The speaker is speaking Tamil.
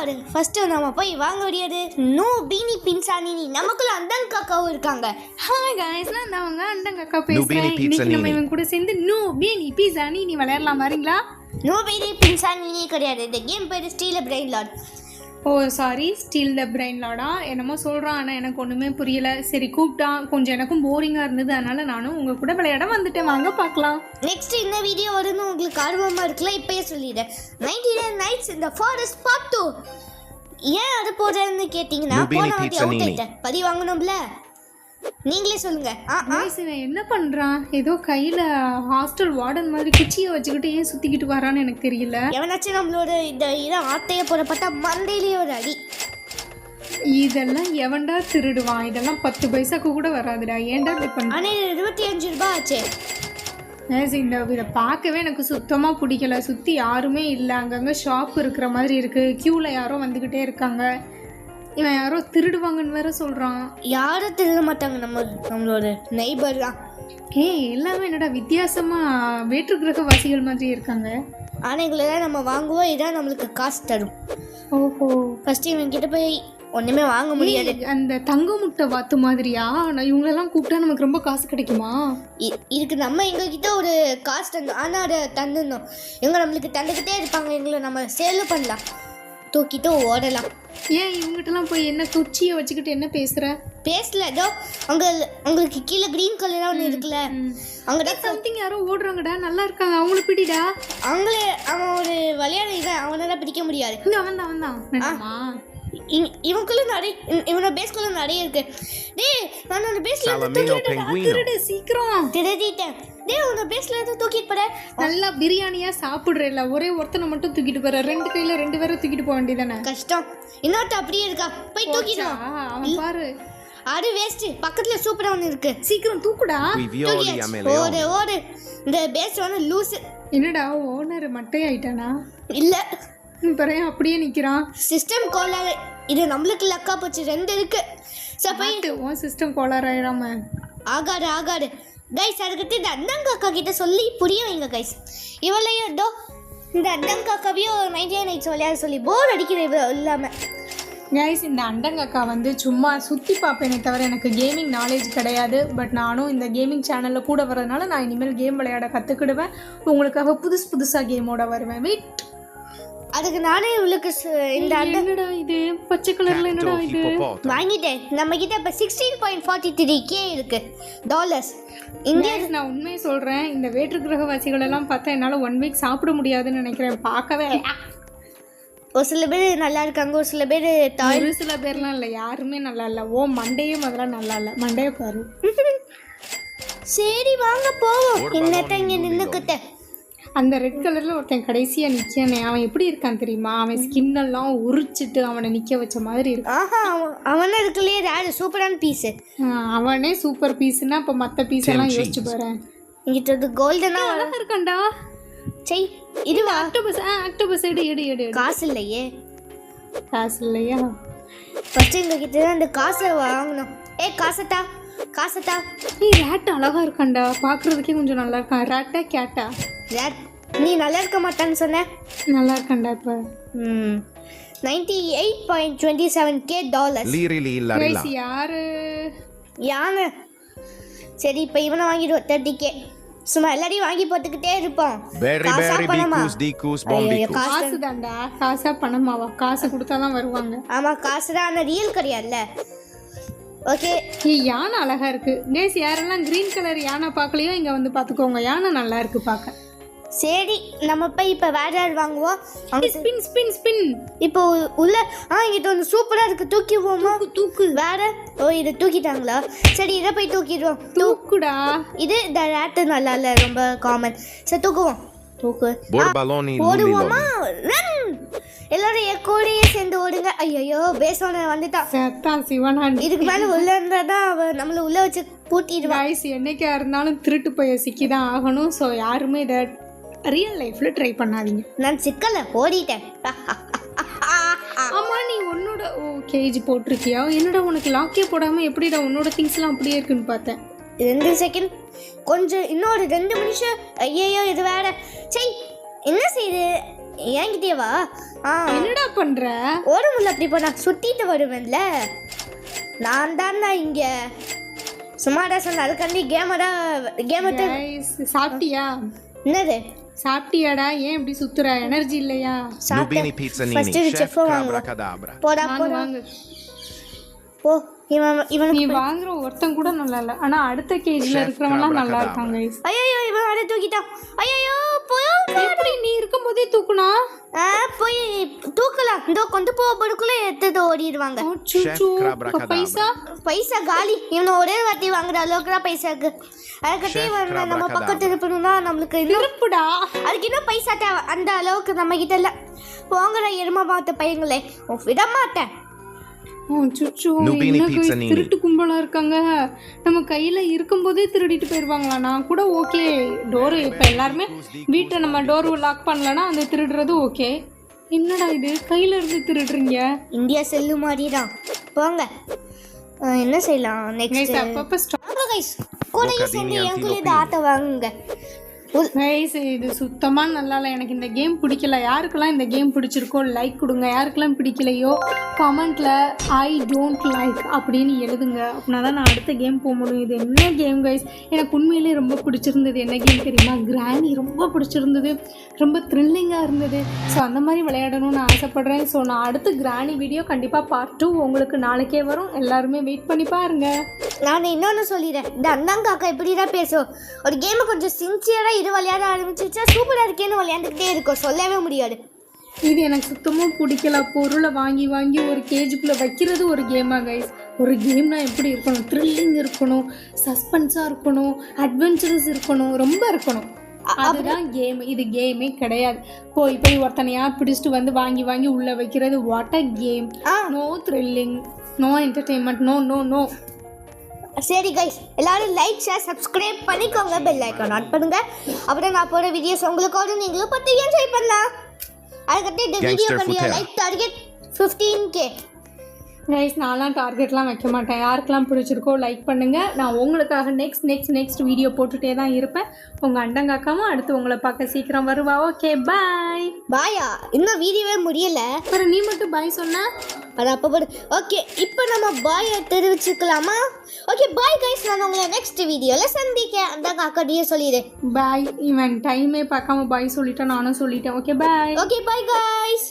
பிரைன்லார்டு. ஃபர்ஸ்ட் நம்ம போய் வாங்க முடியாது. நோ பீனி பின்சானினி நமக்குள்ள அந்தன் காக்காவும் இருக்காங்க. ஹாய் गाइस, நான் அவங்க அந்தன் காக்கா பேசுறேன். இன்னைக்கு நம்ம இவங்க கூட சேர்ந்து நோ பீனி பின்சானினி விளையாடலாம் வரீங்களா? நோ பீனி பின்சானினி கிடையாது. இந்த கேம் பேர் steal brainlord. Oh sorry, steal the brain லார்டா என்னமோ சொல்கிறான். ஆனால் எனக்கு ஒன்றுமே புரியல. சரி கூப்பிட்டான், கொஞ்சம் எனக்கும் போரிங்காக இருந்தது. அதனால் நானும் உங்கள் கூட விளையாட வந்துட்டேன். வாங்க பார்க்கலாம். நெக்ஸ்ட் இந்த வீடியோ வரும்னு உங்களுக்கு ஆர்வமாக இருக்குல்ல, இப்போயே சொல்லிடுறேன். 99 நைட்ஸ் இந்த ஃபாரஸ்ட் பார்ட் 2. ஏன் அது போடுறதுன்னு கேட்டிங்கன்னா போன வாட்டி அவுட் ஆயிட்டேன். பதி வாங்கணும்ல, நீங்களே சொல்லுங்க. இவன் என்ன பண்ணுறான்? ஏதோ கையில் ஹாஸ்டல் வார்டன் மாதிரி குச்சியை வச்சுக்கிட்டு ஏன் சுற்றிக்கிட்டு வரான்னு எனக்கு தெரியல. எவனாச்சும் நம்மளோட இந்த இதை ஆட்டையை போடப்பட்டா மண்டையிலேயே ஒரு அடி. இதெல்லாம் எவன்டா திருடுவான்? இதெல்லாம் 10 பைசாக்கு கூட வராதுடா. ஏன்டா இப்படி பண்ண? ஆனால் 25 ரூபாய் ஆச்சு. இந்த இதை பார்க்கவே எனக்கு சுத்தமாக பிடிக்கல. சுற்றி யாருமே இல்லை. அங்கங்கே ஷாப் இருக்கிற மாதிரி இருக்குது. க்யூவில் யாரோ வந்துக்கிட்டே இருக்காங்க. இவன் யாரோ திருடுவாங்கன்னு வேற சொல்கிறான். யாரும் திருட மாட்டாங்க, நம்மளோட நெய்பர் தான். எல்லாமே என்னடா வித்தியாசமாக வேற்று கிரகவாசிகள் மாதிரி இருக்காங்க. ஆனால் எங்களை தான் நம்ம வாங்குவோம். இதான் நம்மளுக்கு காசு தரும். ஓஹோ, ஃபஸ்ட்டு இவங்க கிட்ட போய் ஒன்றுமே வாங்க முடியாது. அந்த தங்க முட்டை வாத்து மாதிரியா? நான் இவங்களெல்லாம் கூப்பிட்டா நமக்கு ரொம்ப காசு கிடைக்குமா? இதுக்கு நம்ம எங்ககிட்ட ஒரு காசு தந்தோம். ஆனால் அதை தந்துடணும். இவங்க நம்மளுக்கு தந்துக்கிட்டே இருப்பாங்க. எங்களை நம்ம சேலும் பண்ணலாம், தூக்கிட்டு ஓடலாம். ஏன் இவங்ககிட்டலாம் போய் என்ன குச்சியை வச்சுக்கிட்டு என்ன பேசல? ஏதோ உங்களுக்கு கீழே கிரீன் கலராக ஒன்று இருக்குல்ல, அங்கே சம்திங் யாரோ ஓடுறாங்கடா. நல்லா இருக்காங்க, அவங்கள பிடிடா. அவன் ஒரு விளையாட இவன், அவனால பிடிக்க முடியாது. அவன் தான் இவனுக்குள்ள நிறைய, இவனோட பேஸ்குள்ள நிறைய இருக்கு. டேய், நான் அந்த பேஸ்ல திருடு சீக்கிரம். திருடிட்டேன். டேய், உன்னோட பேஸ்ல இருந்து தூக்கிட்டு போற. நல்லா பிரியாணியா சாப்பிடுறேல்ல, ஒரே ஒருத்தனை மட்டும் தூக்கிட்டு போற. 2 கையில 2 பேரை தூக்கிட்டு போக வேண்டியதானே? கஷ்டம். இன்னொருத்த அப்படியே இருக்கா, போய் தூக்கிடுவா. அவன் பாரு, அது வேஸ்ட். பக்கத்துல சூப்பரா ஒன்று இருக்கு, சீக்கிரம் தூக்குடா. ஓடு ஓடு. இந்த பேஸ் வந்து லூஸ். என்னடா ஓனர் மட்டை ஆயிட்டானா? இல்ல, பரையா அப்படியே நிக்கிறான். சிஸ்டம் கோளாறு. இது நம்மளுக்கு லக்கா போச்சு. 2 இருக்கு. உன் சிஸ்டம் கோளாறு ஆயிடாம. ஆகாடு கைஸ். அதுக்கிட்ட இந்த அந்தங்காக்கா கிட்ட சொல்லி புரிய வைங்க கைஸ். இவளையும் டோ இந்த அந்தங்காக்காவையும் 99 நைட்ஸ் விளையாட சொல்லி போர் அடிக்கிற இல்லாம. கைஸ், இந்த அண்டங்காக்கா வந்து சும்மா சுற்றி பார்ப்பேனே தவிர எனக்கு கேமிங் நாலேஜ் கிடையாது. பட் நானும் இந்த கேமிங் சேனலில் கூட வரதுனால நான் இனிமேல் கேம் விளையாட கற்றுக்கிடுவேன். உங்களுக்காக புதுசாக கேமோட வருவேன். வெயிட், அதுக்கு நானே உங்களுக்கு இந்த என்னடா இது பச்சை கலர்ல என்னடா இது வாங்கிட்டேன். நம்ம கிட்ட இப்ப 16.43K இருக்கு டாலர்ஸ். இந்தியா. நான் உண்மையை சொல்றேன், இந்த வேற்று கிரகவாசிகள் எல்லாம் பார்த்தா என்னால 1 வீக் சாப்பிட முடியாதுன்னு நினைக்கிறேன். பார்க்கவே ஒரு சில பேர் நல்லா இருக்காங்க, ஒரு சில பேர் ஒரு சில பேர்லாம் இல்லை, யாருமே நல்லா இல்லை. ஓ மண்டையே முதல்ல நல்லா இல்லை. மண்டையை பாரு. சரி வாங்க போவோம். என்னத்த இங்க நின்னுக்கிட்ட. அந்த ரெட் கலரில் ஒருத்தன் கடைசியாக நிற்கானே, அவன் எப்படி இருக்கான் தெரியுமா? அவன் ஸ்கின்னெல்லாம் உரிச்சிட்டு அவனை நிற்க வச்ச மாதிரி இருக்கு. அவனே இருக்குல்லையே ரேடு சூப்பரான பீஸு. அவனே சூப்பர் பீஸுன்னா இப்போ மற்ற பீஸ் எல்லாம் யோசிச்சு போகிறேன். இங்கிட்ட கோல்டனா அழகாக இருக்கான்டா. சரி இதுவா ஆக்டோபஸ் எடு. காசு இல்லையே. காசு இல்லையா? ஃபஸ்ட்டு எங்ககிட்ட தான் அந்த காசை வாங்கணும். காசத்தா. ரேட் அழகா இருக்கான்டா, பார்க்குறதுக்கே கொஞ்சம் நல்லா இருக்கான். ரேட்டா கேட்டா? ரேட். நீ நல்லா இருக்க மாட்டான்னு சொன்ன. நல்லா இருக்கான்டா. இப்போ 98.27K டாலர்ஸ். யானை. சரி இப்போ இவனை வாங்கிடுவோம் 30K. சும்மா எல்லாரையும் வாங்கி போட்டுக்கிட்டே இருப்போம். காசு தான்டா. காசா பணமாவா? காசு கொடுத்தாதான் வருவாங்க. ஆமா காசு தான், ஆனால் ரியல் கிடையாதுல்ல. ஓகே, யானை அழகா இருக்கு. கேஸ், யாரெல்லாம் கிரீன் கலர் யானை பார்க்கலையோ இங்க வந்து பார்த்துக்கோங்க. யானை நல்லா இருக்கு பார்க்க. சரி நம்ம போய் இப்போ வேற யார் வாங்குவோம். ஸ்பின் இப்போ உள்ள இங்கிட்ட ஒன்று சூப்பராக இருக்கு. தூக்கிடுவோமா? தூக்கு. வேற இதை தூக்கிட்டாங்களா? சரி இதை போய் தூக்கிடுவோம். தூக்குடா. இது இந்த ரேட்டு நல்லா இல்லை, ரொம்ப காமன். சரி தூக்குவோம். ஓடுவோமா? எல்லாரும் எக்கோடையே சேர்ந்து ஓடுங்க. ஐயோ பேசோன வந்துட்டான் சிவனா. இதுக்கு மேலே உள்ள இருந்தாதான் அவ நம்மளை உள்ள வச்சு பூட்டிடுவான். என்னைக்கா இருந்தாலும் திருட்டு போய் சிக்கிதான் ஆகணும். ஸோ யாருமே இதை ரியல் லைஃப்ல ட்ரை பண்ணாதீங்க. நான் சிக்கல ஓடிட்டேன். ஆமா, நீ உன்னோட கேஜ் போட்டிருக்கியா? என்னடா உனக்கு லாக்கே போடாம எப்படிடா உன்னோட திங்ஸ் எல்லாம் அப்படியே இருக்குன்னு பார்த்தேன். 2 செகண்ட் கொஞ்சம், இன்னொரு 2 நிமிஷம். ஐயோ இது வேற. சரி என்ன செய்யுது? என்கிட்டேவா? ஆ என்னடா பண்ற? ஓட முடியல அப்படி போனா சுத்திட்டு வருவேன்ல. நான் தான் இங்க சும்மாடா சொன்ன அதுக்காண்டி கேமத்தை சாப்பிட்டியா? என்னது சாப்பிட்டியாடா? ஏன் இப்படி சுத்துற? எனர்ஜி இல்லையா? Nubini Pizzanini, First Chef chef வாங்குவோம். Abracadabra. போடா வாங்கு போடா வாங்கு. போ இவன் நீ வாங்குற ஒருத்தன் கூட நல்லா இல்ல, ஆனா அடுத்த கேஜ்ல இருக்கிறவங்கலாம் நல்லா இருக்காங்க guys. ஐயோ இவன் அட தூக்கிட்டான். ஐயோ போய் எப்படி நீ இருக்கும்போதே தூக்குனா? போய் தூக்கலாம். இதோ கொண்டு போறதுக்குள்ள எடுத்து ஓடிடுவாங்க. அச்சச்சோ, பைசா பைசா காலி. இவனை ஒரே வாட்டி வாங்குற அளவுக்கு தான் பைசா இருக்கு. அதுக்கிட்டே நம்ம பக்கத்து இருப்பணும்னா நம்மளுக்கு திருப்புடா. அதுக்கு இன்னும் பைசா தேவை. அந்த அளவுக்கு நம்ம கிட்ட இல்லை. போங்கிற எருமை மாத்த பையங்களே விட மாட்டேன். அச்சச்சோ, Nubini என்ன Pizzanini. திருட்டு கும்பலா இருக்காங்க. நம்ம கையில இருக்கும்போதே திருடிட்டு போயிருவாங்களா? நான் கூட ஓகே டோர், இப்ப எல்லாருமே வீட்டை நம்ம டோர் லாக் பண்ணலன்னா அந்த திருடுறது ஓகே. என்னடா இது கையில இருந்து திருடுறீங்க? இந்தியா செல்லு மாதிரி தான். போங்க என்ன செய்யலாம் நெக்ஸ்ட். அப்பப்ப கைஸ் கூட சேர்ந்து என் கூட இந்த ஆட்டை வாங்குங்க. கைஸ் இது சுத்தமா நல்லா இல்லை. எனக்கு இந்த கேம் பிடிக்கல. யாருக்கெல்லாம் இந்த கேம் பிடிச்சிருக்கோ லைக் கொடுங்க. யாருக்கெல்லாம் பிடிக்கலையோ கமெண்ட்ல ஐ டோன்ட் லைக் அப்படின்னு எழுதுங்க. அப்படின்னா தான் நான் அடுத்த கேம் போக முடியும். இது என்ன கேம் கைஸ்? எனக்கு உண்மையிலே ரொம்ப பிடிச்சிருந்தது. என்ன கேம் தெரியுமா? கிராணி ரொம்ப பிடிச்சிருந்தது. ரொம்ப த்ரில்லிங்காக இருந்தது. ஸோ அந்த மாதிரி விளையாடணும்னு ஆசைப்பட்றேன். ஸோ நான் அடுத்து கிராணி வீடியோ கண்டிப்பாக பார்ட் 2 உங்களுக்கு நாளைக்கே வரும். எல்லாருமே வெயிட் பண்ணி பாருங்க. நான் இன்னொன்று சொல்லிடுறேன். இந்த அண்ணாங்காக்கா இப்படி தான் பேசும். ஒரு கேமை கொஞ்சம் சின்சியராக இது விளையாட ஆரம்பிச்சிச்சா சூப்பராக இருக்கேன்னு விளையாண்டுக்கிட்டே இருக்கும். சொல்லவே முடியாது. இது எனக்கு சுத்தமாக பிடிக்கல. பொருளை வாங்கி வாங்கி ஒரு கேஜுக்குள்ளே வைக்கிறது ஒரு கேமாக கைஸ். ஒரு கேம்னா எப்படி இருக்கணும்? த்ரில்லிங் இருக்கணும், சஸ்பென்ஸாக இருக்கணும், அட்வென்ச்சரஸ் இருக்கணும், ரொம்ப இருக்கணும். அதுதான் கேம். இது கேமே கிடையாது. போய் போய் ஒருத்தனையா பிடிச்சிட்டு வந்து வாங்கி வாங்கி உள்ளே வைக்கிறது. What a game. No thrilling, no entertainment, no no no. சரி கைஸ், எல்லாரும் லைக் ஷேர் சப்ஸ்கிரைப் பண்ணிக்கோங்க. பெல் ஐக்கான் ஆன் பண்ணுங்க. அப்புறம் நான் போகிற வீடியோஸ் உங்களுக்கோட நீங்களும் பார்த்து என்ஜாய் பண்ணலாம். அதுக்கப்புறம் இந்த வீடியோ கண்டிப்பாக லைக் டார்கெட் 15K. கைஸ் நான்லாம் டார்கெட்லாம் வைக்க மாட்டேன். யாருக்கெல்லாம் பிடிச்சிருக்கோ லைக் பண்ணுங்கள். நான் உங்களுக்காக நெக்ஸ்ட் வீடியோ போட்டுகிட்டே தான் இருப்பேன். உங்கள் அண்டங்காக்காமல் அடுத்து உங்களை பார்க்க சீக்கிரம் வருவா. Okay bye. பாயா? இன்னும் வீடியோவே முடியலை. அப்புறம் நீ மட்டும் பாய் சொன்ன. அது அப்போ ஓகே, இப்போ நம்ம பாயை தெரிவிச்சுக்கலாமா? Okay bye guys. நான் உங்களை நெக்ஸ்ட் வீடியோவில் சந்திக்க அண்டங்காக்கடியே சொல்லிடு. பாய். இவன் டைமே பார்க்காம பாய் சொல்லிட்டேன், நானும் சொல்லிட்டேன். Okay bye. Okay bye guys.